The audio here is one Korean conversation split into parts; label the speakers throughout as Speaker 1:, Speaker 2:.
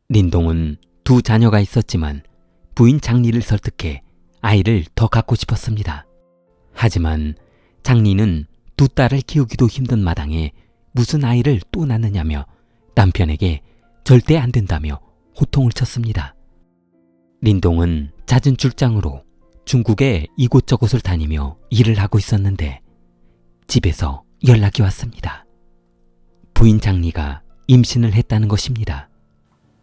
Speaker 1: 린동은 두 자녀가 있었지만 부인 장리를 설득해 아이를 더 갖고 싶었습니다. 하지만 장리는 두 딸을 키우기도 힘든 마당에 무슨 아이를 또 낳느냐며 남편에게 절대 안 된다며 호통을 쳤습니다. 린동은 잦은 출장으로 중국의 이곳저곳을 다니며 일을 하고 있었는데 집에서 연락이 왔습니다. 부인 장리가 임신을 했다는 것입니다.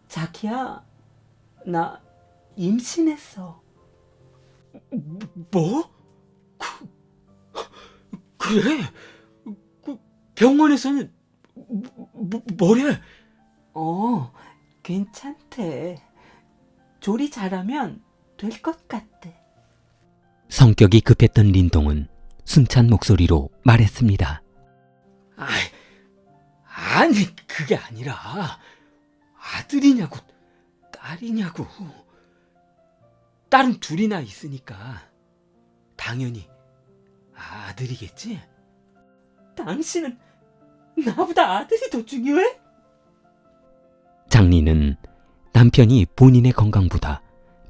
Speaker 2: 자기야, 나 임신했어.
Speaker 3: 뭐? 그래? 병원에서는 뭐래?
Speaker 2: 괜찮대. 조리 잘하면 될 것 같대.
Speaker 1: 성격이 급했던 린동은 숨찬 목소리로 말했습니다.
Speaker 3: 아니, 그게 아니라 아들이냐고 딸이냐고. 딸은 둘이나 있으니까 당연히 아들이겠지?
Speaker 2: 당신은 나보다 아들이 더 중요해?
Speaker 1: 장리는 남편이 본인의 건강보다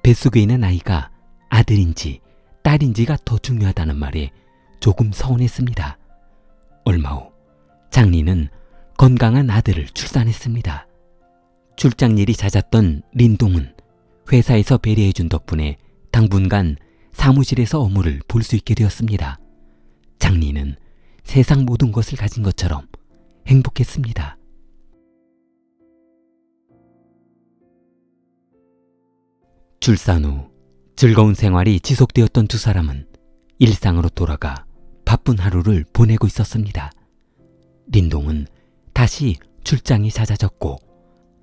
Speaker 1: 뱃속에 있는 아이가 아들인지 딸인지가 더 중요하다는 말에 조금 서운했습니다. 얼마 후 장리는 건강한 아들을 출산했습니다. 출장일이 잦았던 린동은 회사에서 배려해준 덕분에 당분간 사무실에서 업무를 볼 수 있게 되었습니다. 장리는 세상 모든 것을 가진 것처럼 행복했습니다. 출산 후 즐거운 생활이 지속되었던 두 사람은 일상으로 돌아가 바쁜 하루를 보내고 있었습니다. 린동은 다시 출장이 잦아졌고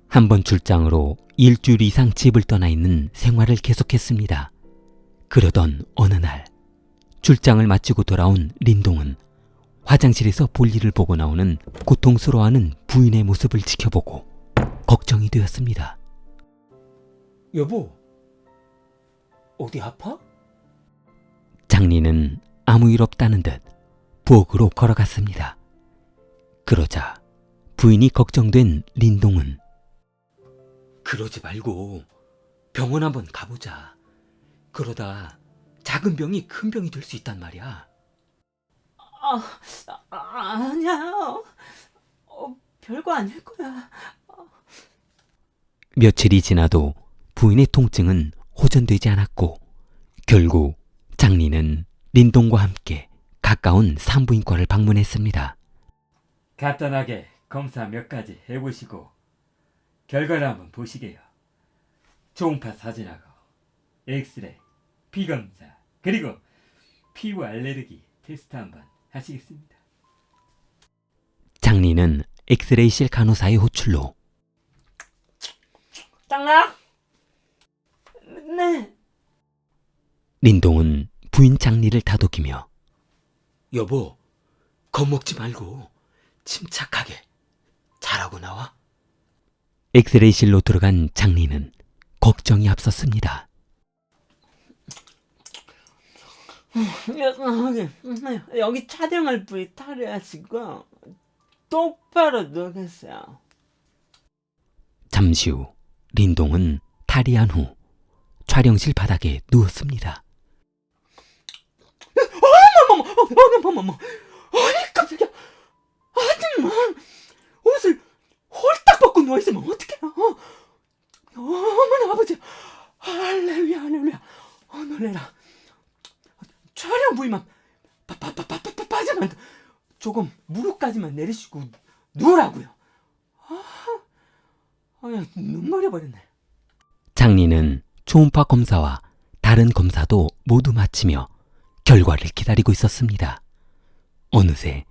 Speaker 1: 한 번 출장으로 일주일 이상 집을 떠나 있는 생활을 계속했습니다. 그러던 어느 날 출장을 마치고 돌아온 린동은 화장실에서 볼일을 보고 나오는 고통스러워하는 부인의 모습을 지켜보고 걱정이 되었습니다.
Speaker 3: 여보, 어디 아파?
Speaker 1: 장리는 아무 일 없다는 듯 부엌으로 걸어갔습니다. 그러자 부인이 걱정된 린동은
Speaker 3: 그러지 말고 병원 한번 가보자. 그러다 작은 병이 큰 병이 될 수 있단 말이야.
Speaker 2: 아니야. 별거 아닐 거야.
Speaker 1: 며칠이 지나도 부인의 통증은 호전되지 않았고 결국 장리는 린동과 함께 가까운 산부인과를 방문했습니다.
Speaker 4: 간단하게 검사 몇 가지 해보시고 결과를 한번 보시게요. 초음파 사진하고 엑스레이, 피검사, 그리고 피부 알레르기 테스트 한번 하시겠습니다.
Speaker 1: 장리는 엑스레이실 간호사의 호출로
Speaker 2: 장나? 네.
Speaker 1: 린동은 부인 장리를 다독이며
Speaker 3: 여보, 겁먹지 말고 침착하게 잘하고 나와.
Speaker 1: 엑스레이실로 들어간 장리는 걱정이 앞섰습니다.
Speaker 2: 여기 촬영할 부위 탈의하시고 똑바로 누우세요.
Speaker 1: 잠시 후 린동은 탈의한 후 촬영실 바닥에 누웠습니다.
Speaker 2: 어머머머. 아니 깜짝이야. 아줌마 옷을 홀딱 벗고 누워있으면 어떡해요. 어머나 아버지. 할렐루야 할렐루야. 놀래라. 촬영 부위만 빠지만 조금 무릎까지만 내리시고 누우라고요. 눈물이 버렸네.
Speaker 1: 장리는 초음파 검사와 다른 검사도 모두 마치며 결과를 기다리고 있었습니다. 어느새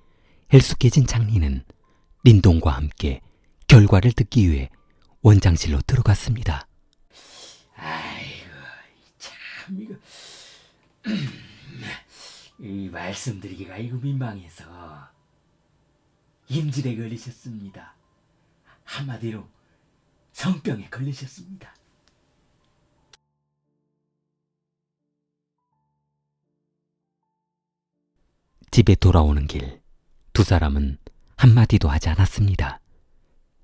Speaker 1: 헬쑥해진 장리는 린동과 함께 결과를 듣기 위해 원장실로 들어갔습니다.
Speaker 3: 아이고, 참 이거 이 말씀드리기가 이거 민망해서 임질에 걸리셨습니다. 한마디로 성병에 걸리셨습니다.
Speaker 1: 집에 돌아오는 길 두 사람은 한마디도 하지 않았습니다.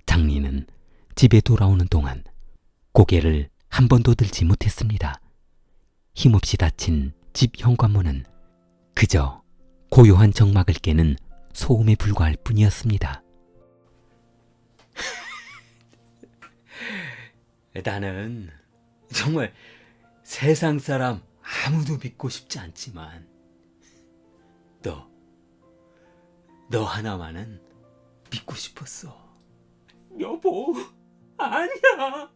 Speaker 1: 장리는 집에 돌아오는 동안 고개를 한 번도 들지 못했습니다. 힘없이 닫힌 집 현관문은 그저 고요한 정막을 깨는 소음에 불과할 뿐이었습니다.
Speaker 3: 나는 정말 세상 사람 아무도 믿고 싶지 않지만 너 하나만은 믿고 싶었어.
Speaker 2: 여보, 아니야.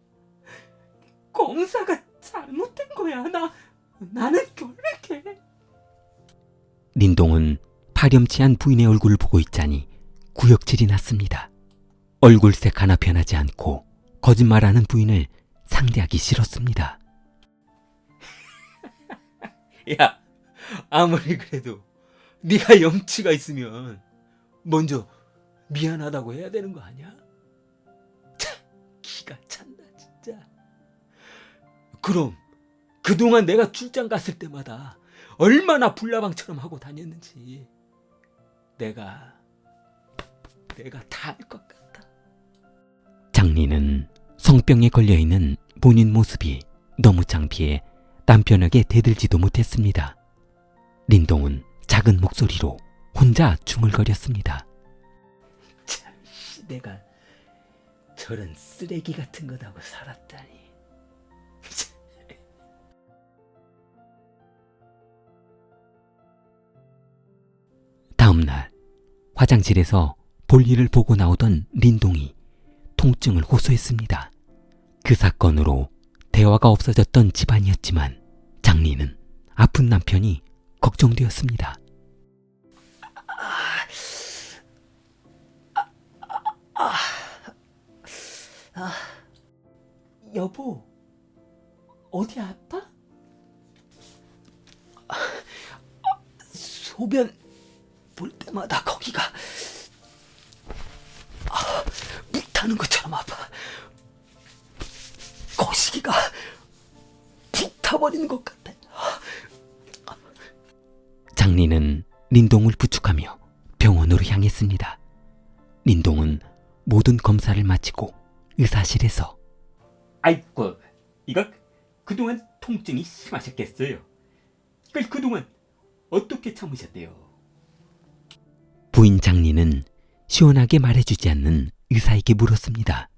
Speaker 2: 검사가 잘못된 거야. 나는 결백해.
Speaker 1: 린동은 파렴치한 부인의 얼굴을 보고 있자니 구역질이 났습니다. 얼굴색 하나 변하지 않고 거짓말하는 부인을 상대하기 싫었습니다.
Speaker 3: 야, 아무리 그래도 네가 염치가 있으면 먼저 미안하다고 해야 되는 거 아니야? 참, 기가 찬다 진짜. 그럼 그동안 내가 출장 갔을 때마다 얼마나 불나방처럼 하고 다녔는지 내가 다 알 것 같다.
Speaker 1: 장리는 성병에 걸려있는 본인 모습이 너무 창피해 남편에게 대들지도 못했습니다. 린동은 작은 목소리로 혼자 중얼거렸습니다.
Speaker 3: 참, 내가 저런 쓰레기 같은 거다고 살았다니.
Speaker 1: 다음 날 화장실에서 볼일을 보고 나오던 린동이 통증을 호소했습니다. 그 사건으로 대화가 없어졌던 집안이었지만 장리는 아픈 남편이 걱정되었습니다.
Speaker 2: 여보, 어디 아파?
Speaker 3: 소변 볼 때마다 거기가 불타는 것처럼 아파. 거시기가 불타버리는 것 같아.
Speaker 1: 장리는 린동을 부축하며 병원으로 향했습니다. 린동은 모든 검사를 마치고 의사실에서
Speaker 4: 아이고, 이거 그동안 통증이 심하셨겠어요. 그걸 그동안 어떻게 참으셨대요?
Speaker 1: 부인 장리는 시원하게 말해주지 않는 의사에게 물었습니다.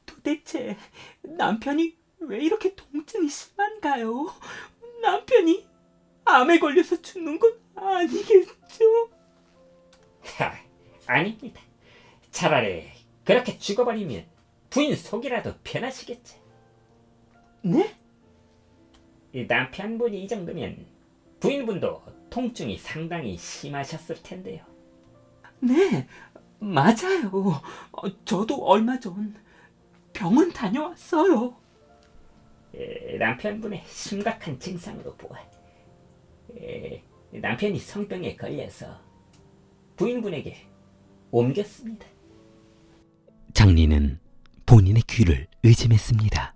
Speaker 2: 도대체 남편이 왜 이렇게 통증이 심한가요? 남편이 암에 걸려서 죽는 건 아니겠죠?
Speaker 4: 아닙니다. 차라리 그렇게 죽어버리면 부인 속이라도 편하시겠지.
Speaker 2: 네?
Speaker 4: 이 남편분이 이 정도면 부인분도 통증이 상당히 심하셨을 텐데요.
Speaker 2: 네, 맞아요. 저도 얼마 전 병원 다녀왔어요.
Speaker 4: 남편분의 심각한 증상으로 보아 남편이 성병에 걸려서 부인분에게 옮겼습니다.
Speaker 1: 장리는 본인의 귀를 의심했습니다.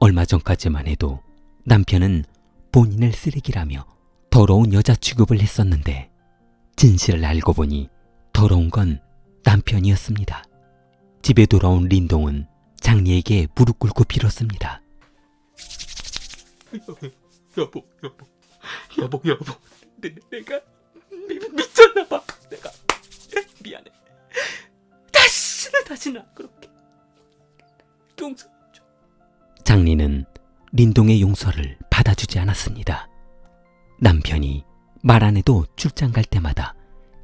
Speaker 1: 얼마 전까지만 해도 남편은 본인을 쓰레기라며 더러운 여자 취급을 했었는데 진실을 알고 보니 더러운 건 남편이었습니다. 집에 돌아온 린동은 장리에게 무릎 꿇고 빌었습니다.
Speaker 2: 여보. 내가 미쳤나봐. 내가 미안해. 다시는 안 그렇게. 용서해줘.
Speaker 1: 장리는 린동의 용서를 받아주지 않았습니다. 남편이 말 안 해도 출장 갈 때마다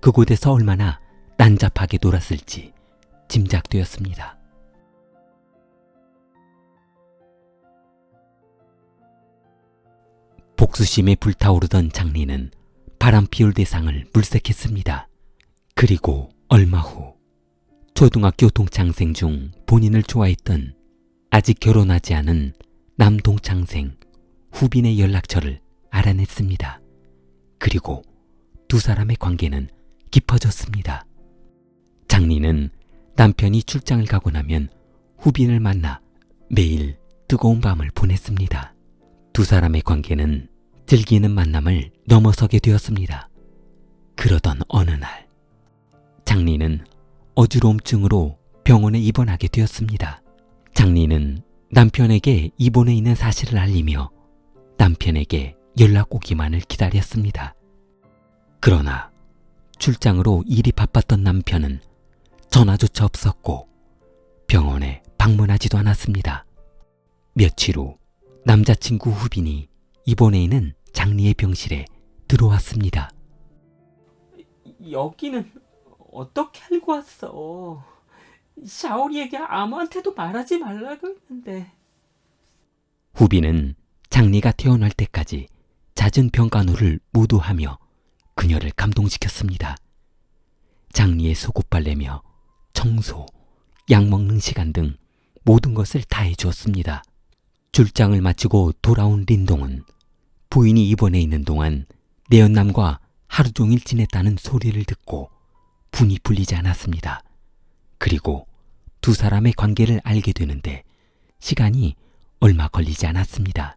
Speaker 1: 그곳에서 얼마나 난잡하게 놀았을지 짐작되었습니다. 복수심에 불타오르던 장리는 바람 피울 대상을 물색했습니다. 그리고 얼마 후 초등학교 동창생 중 본인을 좋아했던 아직 결혼하지 않은 남동창생 후빈의 연락처를 알아냈습니다. 그리고 두 사람의 관계는 깊어졌습니다. 장리는 남편이 출장을 가고 나면 후빈을 만나 매일 뜨거운 밤을 보냈습니다. 두 사람의 관계는 즐기는 만남을 넘어서게 되었습니다. 그러던 어느 날 장리는 어지러움증으로 병원에 입원하게 되었습니다. 장리는 남편에게 입원해 있는 사실을 알리며 남편에게 연락 오기만을 기다렸습니다. 그러나 출장으로 일이 바빴던 남편은 전화조차 없었고 병원에 방문하지도 않았습니다. 며칠 후 남자친구 후빈이 입원해 있는 장리의 병실에 들어왔습니다.
Speaker 2: 여기는 어떻게 알고 왔어? 샤오리에게 아무한테도 말하지 말라고 했는데.
Speaker 1: 후빈은 장리가 태어날 때까지 잦은 병간호를 모두 하며 그녀를 감동시켰습니다. 장리의 속옷 빨래며 청소, 약 먹는 시간 등 모든 것을 다 해주었습니다. 출장을 마치고 돌아온 린동은 부인이 입원해 있는 동안 내연남과 하루 종일 지냈다는 소리를 듣고 분이 풀리지 않았습니다. 그리고 두 사람의 관계를 알게 되는데 시간이 얼마 걸리지 않았습니다.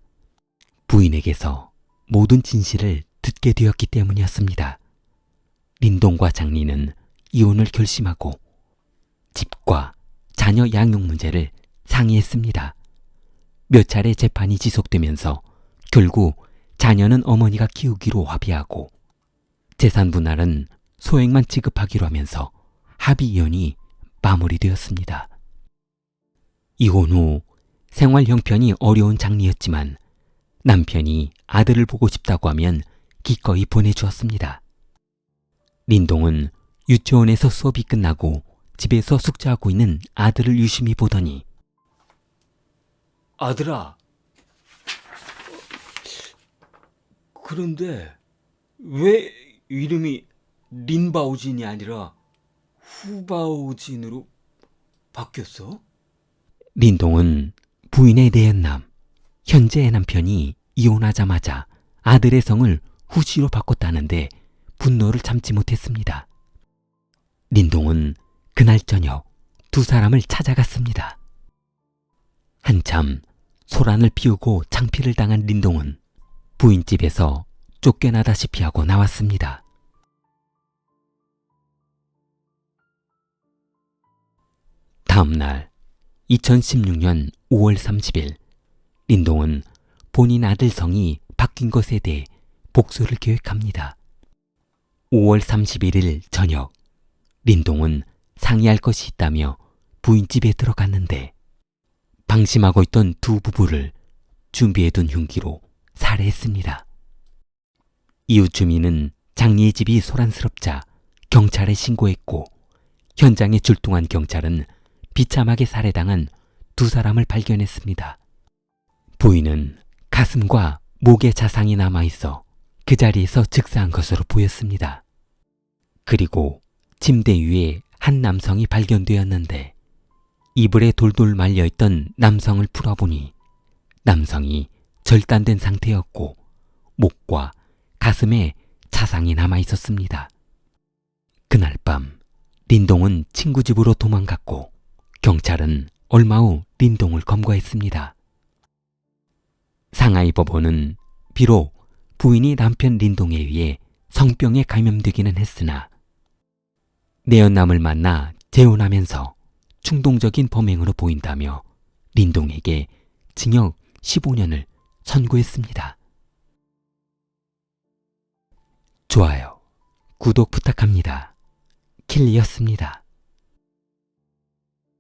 Speaker 1: 부인에게서 모든 진실을 듣게 되었기 때문이었습니다. 린동과 장리는 이혼을 결심하고 집과 자녀 양육 문제를 상의했습니다. 몇 차례 재판이 지속되면서 결국 자녀는 어머니가 키우기로 합의하고 재산 분할은 소액만 지급하기로 하면서 합의 이혼이 마무리되었습니다. 이혼 후 생활 형편이 어려운 장리였지만 남편이 아들을 보고 싶다고 하면 기꺼이 보내주었습니다. 린동은 유치원에서 수업이 끝나고 집에서 숙제하고 있는 아들을 유심히 보더니
Speaker 3: 아들아, 그런데 왜 이름이 린바오진이 아니라 후바오진으로 바뀌었어?
Speaker 1: 린동은 부인의 내연남, 현재의 남편이 이혼하자마자 아들의 성을 후시로 바꿨다는데 분노를 참지 못했습니다. 린동은 그날 저녁 두 사람을 찾아갔습니다. 한참 소란을 피우고 창피를 당한 린동은 부인집에서 쫓겨나다시피 하고 나왔습니다. 다음 날 2016년 5월 30일 린동은 본인 아들 성이 바뀐 것에 대해 복수를 계획합니다. 5월 31일 저녁 린동은 상의할 것이 있다며 부인집에 들어갔는데 방심하고 있던 두 부부를 준비해둔 흉기로 살해했습니다. 이웃 주민은 장리의 집이 소란스럽자 경찰에 신고했고 현장에 출동한 경찰은 비참하게 살해당한 두 사람을 발견했습니다. 부인은 가슴과 목에 자상이 남아있어 그 자리에서 즉사한 것으로 보였습니다. 그리고 침대 위에 한 남성이 발견되었는데 이불에 돌돌 말려있던 남성을 풀어보니 남성이 절단된 상태였고 목과 가슴에 자상이 남아있었습니다. 그날 밤 린동은 친구 집으로 도망갔고 경찰은 얼마 후 린동을 검거했습니다. 상하이 법원은 비록 부인이 남편 린동에 의해 성병에 감염되기는 했으나 내연남을 만나 재혼하면서 충동적인 범행으로 보인다며 린동에게 징역 15년을 선고했습니다. 좋아요, 구독 부탁합니다. 킬리였습니다.